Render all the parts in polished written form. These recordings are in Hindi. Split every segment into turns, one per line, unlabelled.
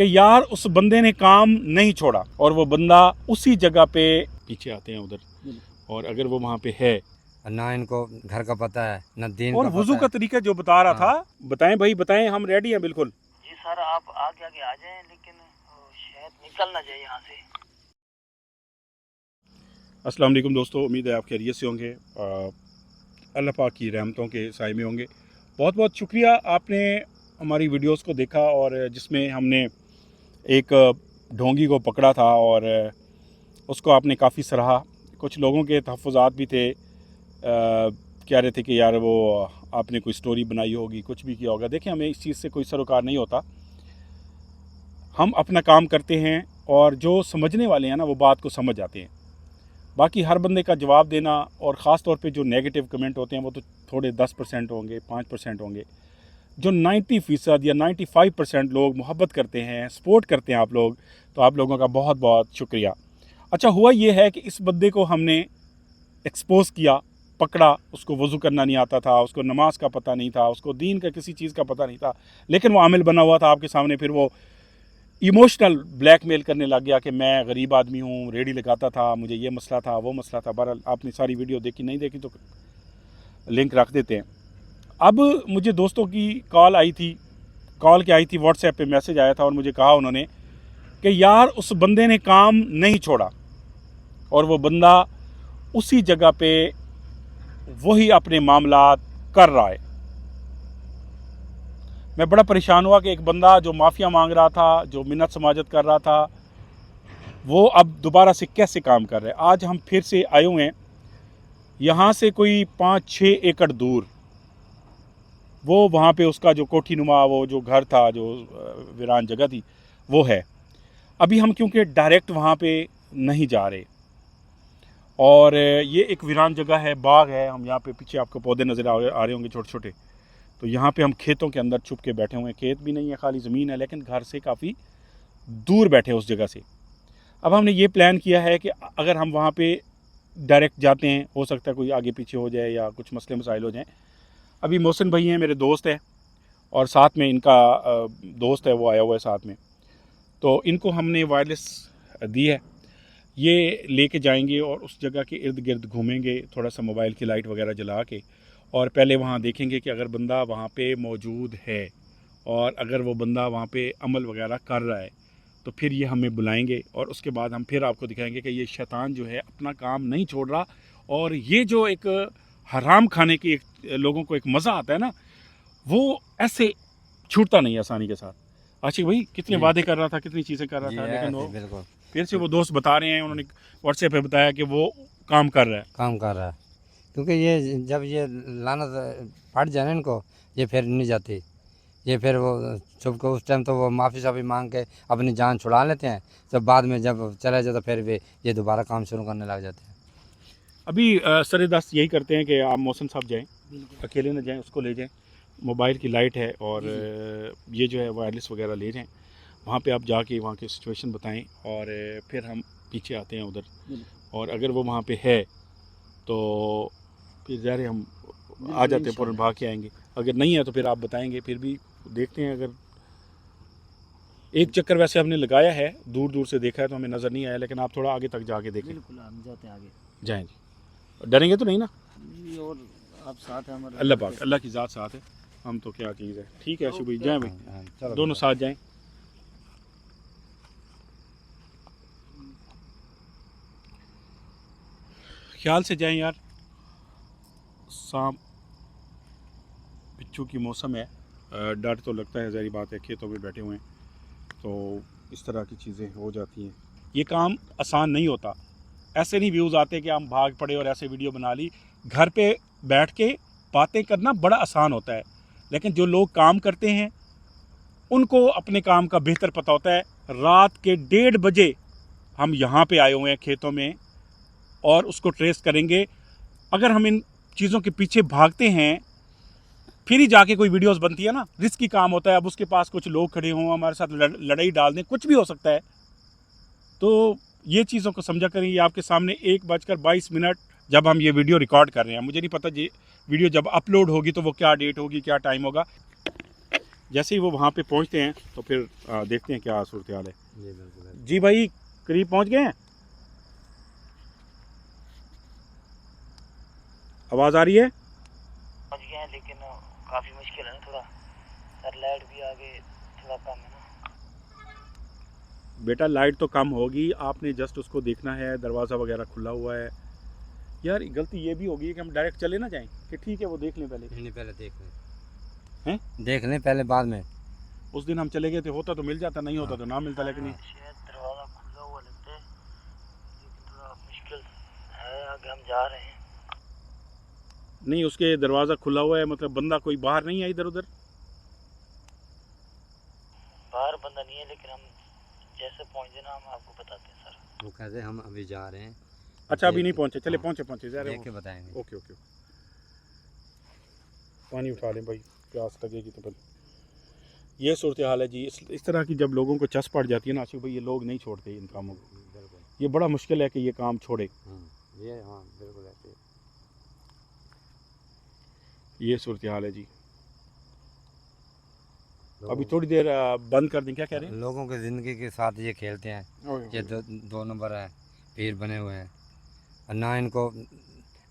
कि यार उस बंदे ने काम नहीं छोड़ा और वो बंदा उसी जगह पे पीछे आते हैं उधर, और अगर वो वहाँ पे है
ना इनको घर का पता है ना दीन
और
का
वुजू
पता
का
है।
तरीका जो बता रहा
हाँ।
था, बताएं भाई बताएं, हम रेडी हैं बिल्कुल।
जी सर, आप आगे आगे आ जाएं, लेकिन शायद निकल ना जाए यहाँ से।
अस्सलाम वालेकुम दोस्तों, उम्मीद है आप खैरियत से होंगे, अल्लाह पाक की रहमतों के साए में होंगे। बहुत बहुत शुक्रिया आपने हमारी वीडियोस को देखा, और जिसमें हमने एक ढोंगी को पकड़ा था और उसको आपने काफ़ी सराहा। कुछ लोगों के तहफ़्फ़ुज़ात भी थे, कह रहे थे कि यार वो आपने कोई स्टोरी बनाई होगी, कुछ भी किया होगा। देखिए, हमें इस चीज़ से कोई सरोकार नहीं होता, हम अपना काम करते हैं और जो समझने वाले हैं ना वो बात को समझ जाते हैं। बाकी हर बंदे का जवाब देना, और ख़ास तौर पे जो नेगेटिव कमेंट होते हैं वो तो थोड़े 10% होंगे, 5% होंगे। जो 90% या 95% लोग मोहब्बत करते हैं, सपोर्ट करते हैं आप लोग, तो आप लोगों का बहुत बहुत शुक्रिया। अच्छा, हुआ ये है कि इस बंदे को हमने एक्सपोज़ किया, पकड़ा। उसको वज़ू करना नहीं आता था, उसको नमाज का पता नहीं था, उसको दीन का किसी चीज़ का पता नहीं था, लेकिन वो आमिल बना हुआ था आपके सामने। फिर वो इमोशनल ब्लैकमेल करने लग गया कि मैं गरीब आदमी हूँ, रेडी लगाता था, मुझे ये मसला था, वो मसला था। बहरहाल आपने सारी वीडियो देखी, नहीं देखी तो लिंक रख देते हैं। अब मुझे दोस्तों की कॉल आई थी, कॉल क्या आई थी, व्हाट्सएप पे मैसेज आया था, और मुझे कहा उन्होंने कि यार उस बंदे ने काम नहीं छोड़ा और वो बंदा उसी जगह पे वही अपने मामलात कर रहा है। मैं बड़ा परेशान हुआ कि एक बंदा जो माफ़िया मांग रहा था, जो मिन्नत समाजत कर रहा था, वो अब दोबारा से कैसे काम कर रहा है। आज हम फिर से आए हुए हैं, यहाँ से कोई 5-6 एकड़ दूर, वो वहाँ पे उसका जो कोठी नुमा वो जो घर था, जो वीरान जगह थी, वो है। अभी हम क्योंकि डायरेक्ट वहाँ पे नहीं जा रहे, और ये एक वीरान जगह है, बाग है। हम यहाँ पे पीछे आपको पौधे नज़र आ रहे होंगे छोटे छोटे, तो यहाँ पे हम खेतों के अंदर छुप के बैठे हुए हैं। खेत भी नहीं है, खाली ज़मीन है, लेकिन घर से काफ़ी दूर बैठे उस जगह से। अब हमने ये प्लान किया है कि अगर हम वहाँ पे डायरेक्ट जाते हैं, हो सकता है कोई आगे पीछे हो जाए या कुछ मसले मसाइल हो जाएं। अभी मोहसिन भाई हैं, मेरे दोस्त हैं, और साथ में इनका दोस्त है, वो आया हुआ है साथ में। तो इनको हमने वायरलेस दी है, ये लेके जाएंगे और उस जगह के इर्द गिर्द घूमेंगे, थोड़ा सा मोबाइल की लाइट वगैरह जला के, और पहले वहाँ देखेंगे कि अगर बंदा वहाँ पे मौजूद है और अगर वो बंदा वहाँ पे अमल वगैरह कर रहा है तो फिर ये हमें बुलाएंगे, और उसके बाद हम फिर आपको दिखाएंगे कि ये शैतान जो है अपना काम नहीं छोड़ रहा। और ये जो एक हराम खाने की एक लोगों को एक मज़ा आता है ना, वो ऐसे छूटता नहीं आसानी के साथ। आशिक भाई कितने वादे कर रहा था, कितनी चीज़ें कर रहा था, लेकिन वो
बिल्कुल
फिर से वो दोस्त बता रहे हैं, उन्होंने व्हाट्सएप पे बताया कि वो काम कर रहा है।
काम कर रहा है, क्योंकि ये जब ये लानत पड़ जाए ना इनको, ये फिर नहीं जाती। ये फिर वो छुप के उस टाइम तो वो माफ़ी शाफ़ी मांग के अपनी जान छुड़ा लेते हैं, जब बाद में जब चले जाए तो फिर भी ये दोबारा काम शुरू करने लग जाते हैं।
अभी सरेदस्त यही करते हैं कि आप मौसम साहब जाएं, अकेले न जाएं, उसको ले जाएं, मोबाइल की लाइट है, और ये जो है वायरलेस वगैरह ले जाएं, वहाँ पे आप जाके वहाँ की सिचुएशन बताएं, और फिर हम पीछे आते हैं उधर, और अगर वो वहाँ पे है तो फिर ज़ाहिर है हम आ जाते हैं, फ़ौरन भाग के आएंगे। अगर नहीं है तो फिर आप बताएंगे, फिर भी देखते हैं। अगर एक चक्कर वैसे हमने लगाया है, दूर दूर से देखा है तो हमें नज़र नहीं आया, लेकिन आप थोड़ा आगे तक जाके देखें।
बिल्कुल, हम जाते हैं आगे।
जाएँ जी, डरेंगे तो नहीं ना?
जी, और आप साथ हैं हमारे।
अल्लाह पाक, अल्लाह की ज़ात साथ है, हम तो क्या चीज़ है। ठीक है आशु भाई, जाएँ भाई,
चलो
दोनों साथ जाएँ। ख्याल से जाएं यार, शाम बिच्छू की मौसम है, डर तो लगता है, ज़ाहिर बात है, खेतों में बैठे हुए हैं तो इस तरह की चीज़ें हो जाती हैं। ये काम आसान नहीं होता, ऐसे नहीं व्यूज़ आते कि हम भाग पड़े और ऐसे वीडियो बना ली। घर पे बैठ के बातें करना बड़ा आसान होता है, लेकिन जो लोग काम करते हैं उनको अपने काम का बेहतर पता होता है। रात के 1:30 बजे हम यहाँ पे आए हुए हैं खेतों में, और उसको ट्रेस करेंगे। अगर हम इन चीज़ों के पीछे भागते हैं फिर ही जाके कोई वीडियोस बनती है ना, रिस्की काम होता है। अब उसके पास कुछ लोग खड़े हों, हमारे साथ लड़ाई डाल दें, कुछ भी हो सकता है। तो ये चीज़ों को समझा करें। ये आपके सामने 1:22 जब हम ये वीडियो रिकॉर्ड कर रहे हैं, मुझे नहीं पता ये वीडियो जब अपलोड होगी तो वो क्या डेट होगी, क्या टाइम होगा। जैसे ही वो वहाँ पे पहुँचते हैं तो फिर देखते हैं क्या सूरत हाल है।
जी बिल्कुल।
जी भाई करीब पहुँच गए हैं, आवाज़ आ रही है?
पहुंच गए हैं लेकिन काफ़ी मुश्किल है ना थोड़ा सर, लाइट भी आगे थोड़ा कम है ना।
बेटा लाइट तो कम होगी, आपने जस्ट उसको देखना है, दरवाज़ा वगैरह खुला हुआ है। यार गलती ये भी होगी कि हम डायरेक्ट चले ना जाएं कि ठीक है वो देख लें पहले।
नहीं पहले देख लें,
हैं?
देख लें पहले, बाद में।
उस दिन हम चले गए थे, होता तो मिल जाता, नहीं होता तो ना मिलता, लेकिन नहीं।
शायद दरवाज़ा खुला हुआ लगता है लेकिन थोड़ा मुश्किल है, आगे हम जा रहे हैं।
नहीं उसके दरवाज़ा खुला हुआ है, मतलब बंदा कोई बाहर नहीं है इधर उधर?
बाहर बंदा नहीं है लेकिन हम जैसे पहुंचे ना हम आपको बताते हैं सर।
वो कहते हैं हम अभी जा रहे हैं।
अच्छा अभी नहीं पहुंचे, चले
हाँ,
पहुंचे जा रहे
देख के
हो।
बताएंगे।
ओके ओके, पानी उठा लें भाई, प्यास लगेगी तो फिर। ये सूरत हाल है जी। इस तरह की जब लोगों को चस पड़ जाती है ना आशिक भाई, ये लोग नहीं छोड़ते इन कामों को।
बिल्कुल।
ये बड़ा मुश्किल है कि ये काम छोड़े।
ये हाँ बिल्कुल ऐसे ही।
ये सूरत हाल है जी।
लोगों-
अभी थोड़ी देर बंद कर दें, क्या कह रहे हैं?
लोगों की ज़िंदगी के साथ ये खेलते हैं। ये दो नंबर है, पीर बने हुए हैं, और ना इनको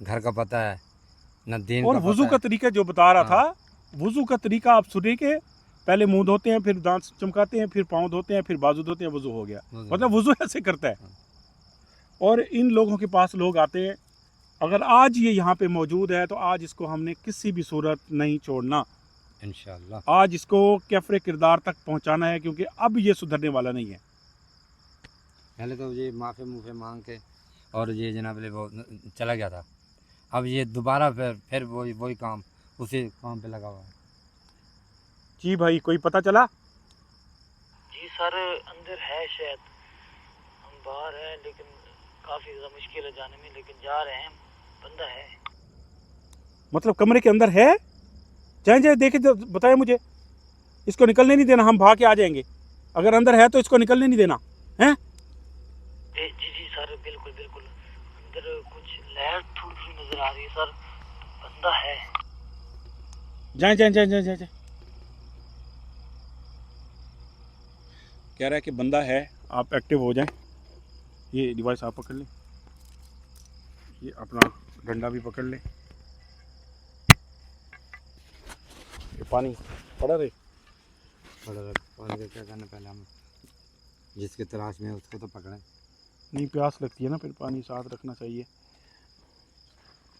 घर का पता है ना दीन
और
का
वुजू
पता
का
है।
तरीका जो बता रहा
हाँ।
था, वुजू का तरीका आप सुने के पहले मुंह धोते हैं, फिर दांत चमकाते हैं, फिर पाँव धोते हैं, फिर बाजू धोते हैं, वुजू हो गया।
वुज़ू।
मतलब वुजू ऐसे करता है।
हाँ।
और इन लोगों के पास लोग आते हैं, अगर आज ये यहाँ पे मौजूद है तो आज इसको हमने किसी भी सूरत नहीं छोड़ना,
इंशाअल्लाह।
आज इसको कैफरे किरदार तक पहुँचाना है, क्योंकि अब ये सुधरने वाला नहीं है।
पहले तो ये माफ़ी मुफ़े मांग के और ये जनाब वो चला गया था, अब ये दोबारा फिर वही काम, उसी काम पे लगा हुआ है।
जी भाई कोई पता चला?
जी सर अंदर है शायद, हम बाहर हैं लेकिन काफ़ी ज़्यादा मुश्किल है जाने में, लेकिन जा रहे हैं, बंदा है।
मतलब कमरे के अंदर है? जाए जाए देखे तो बताए मुझे, इसको निकलने नहीं देना, हम भाग के आ जाएंगे। अगर अंदर है तो इसको निकलने नहीं देना है।
जी जी सर बिल्कुल बिल्कुल, अंदर कुछ लहर थोड़ी थोड़ी नज़र आ रही है सर, बंदा है।
जाए जाए जाए जाए जाए जाए। कह रहा है कि बंदा है, आप एक्टिव हो जाएं। ये डिवाइस आप पकड़ लें, ये अपना डंडा भी पकड़ लें। ये पानी पड़ा रहे।
पानी का क्या करना, पहले हम जिसके तलाश में है उसको तो पकड़ें।
नहीं प्यास लगती है ना, फिर पानी साथ रखना चाहिए।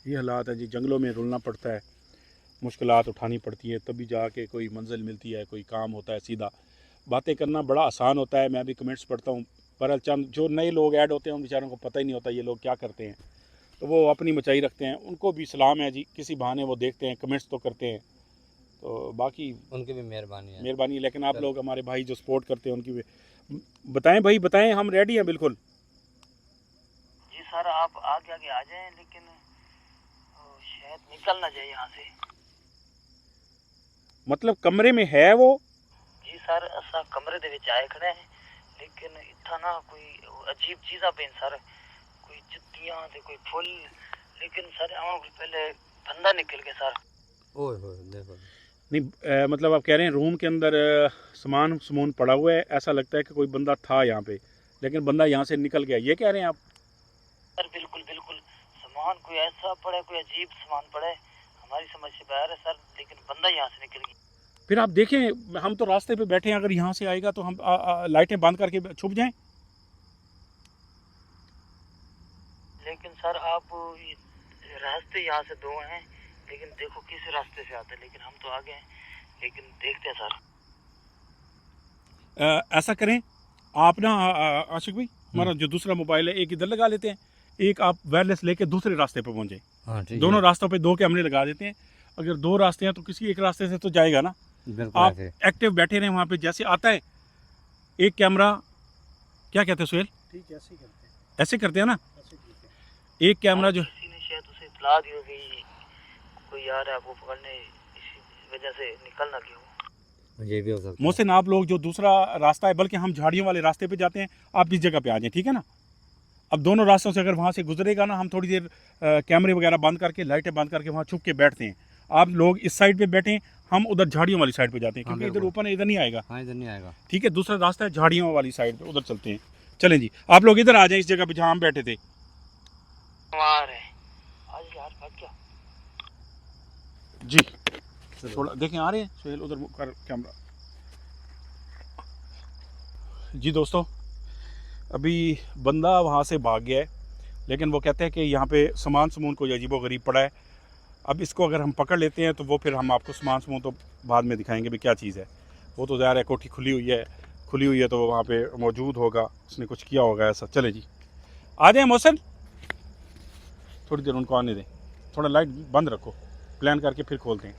ये हालात है जी, जंगलों में रुलना पड़ता है, मुश्किलात उठानी पड़ती है, तभी जाके कोई मंजिल मिलती है, कोई काम होता है। सीधा बातें करना बड़ा आसान होता है, मैं भी कमेंट्स पढ़ता हूँ, पर चंद जो नए लोग ऐड होते हैं उन बेचारों को पता ही नहीं होता ये लोग क्या करते हैं, तो वो अपनी मचाई रखते हैं। उनको भी सलाम है जी, किसी बहाने वो देखते हैं, कमेंट्स तो करते हैं, तो बाकी
उनकी भी मेहरबानी है।
मेहरबानी। लेकिन आप लोग हमारे भाई जो सपोर्ट करते हैं उनकी भी बताएं भाई, बताएं, हम रेडी हैं बिल्कुल।
जी सर आप आगे आगे आ जाएं लेकिन शायद निकल ना जाए यहाँ से।
मतलब कमरे में है वो?
जी सर असा कमरे दे विच आए खड़े हैं लेकिन इतना ना कोई अजीब चीज़ा पेन सर, कोई जुत्तियां ते कोई फुल, लेकिन सर आने को पहले बंदा निकल गया सर।
ओए होए देखो।
नहीं मतलब आप कह रहे हैं रूम के अंदर सामान पड़ा हुआ है, ऐसा लगता है कि कोई बंदा था यहाँ पे, लेकिन बंदा यहाँ से निकल गया, ये कह रहे हैं आप?
सर बिल्कुल बिल्कुल, सामान कोई ऐसा पड़ा है, कोई अजीब सामान पड़ा है, हमारी समझ से बाहर है सर, लेकिन बंदा यहाँ से निकल गया।
फिर आप देखें, हम तो रास्ते पे बैठे हैं, अगर यहाँ से आएगा तो हम लाइटें बंद करके छुप जाएं।
लेकिन सर आप रास्ते यहाँ से दो हैं, लेकिन देखो किस रास्ते से आते हैं, लेकिन हम तो आगे हैं, लेकिन देखते हैं सर।
ऐसा करें आप ना आशिक भाई, हमारा जो दूसरा मोबाइल है एक इधर लगा लेते हैं, एक आप वायरलेस लेके दूसरे रास्ते पे पहुंचे।
हाँ ठीक है।
दोनों रास्तों पे 2 कैमरे लगा देते हैं, अगर 2 रास्ते हैं तो किसी एक रास्ते से तो जाएगा ना।
बिल्कुल
आप
ऐसे।
एक्टिव बैठे रहे वहाँ पे, जैसे आता है एक कैमरा, क्या कहते हैं सुहेल?
ठीक है, ऐसे ही करते हैं,
ऐसे करते हैं ना,
ऐसे ठीक है।
एक कैमरा जो
किसी ने शायद उसे इतला दी होगी कोई आ रहा है आपको पकड़ने, इसी वजह से निकल ना गया वो।
ये भी हो सकता है।
मोहसिन, आप लोग जो दूसरा रास्ता है, बल्कि हम झाड़ियों वाले रास्ते पे जाते हैं, आप इस जगह पे आ जाएं, ठीक है ना। अब दोनों रास्तों से अगर वहाँ से गुजरेगा ना, हम थोड़ी देर कैमरे वगैरह बंद करके, लाइटें बंद करके वहाँ छुप के बैठते हैं। आप लोग इस साइड पे बैठें, हम उधर झाड़ियों वाली साइड पे जाते हैं,
हाँ,
क्योंकि इधर
बिल्कुल।
ऊपर ना इधर नहीं आएगा।
हाँ इधर नहीं आएगा।
ठीक है, दूसरा रास्ता है झाड़ियों वाली साइड पे, उधर चलते हैं। चलें जी, आप लोग इधर आ जाएं, इस जगह पे जहाँ हम बैठे थे।
मार है आज यार भाग गया।
जी थोड़ा देखें, आ रहे हैं सुहेल, उधर वो कर कैमरा। जी दोस्तों, अभी बंदा वहाँ से भाग गया है, लेकिन वो कहते हैं कि यहाँ पे सामान समून कोई अजीबो गरीब पड़ा है। अब इसको अगर हम पकड़ लेते हैं तो वो फिर हम आपको सामान समून तो बाद में दिखाएंगे भी क्या चीज़ है। वो तो ज़ाहिर है कोठी खुली हुई है तो वो वहाँ पे मौजूद होगा, उसने कुछ किया होगा ऐसा। चले जी, आ जाए मोहसिन, थोड़ी देर उनको आने दें, थोड़ा लाइट बंद रखो, प्लान करके फिर खोलते हैं।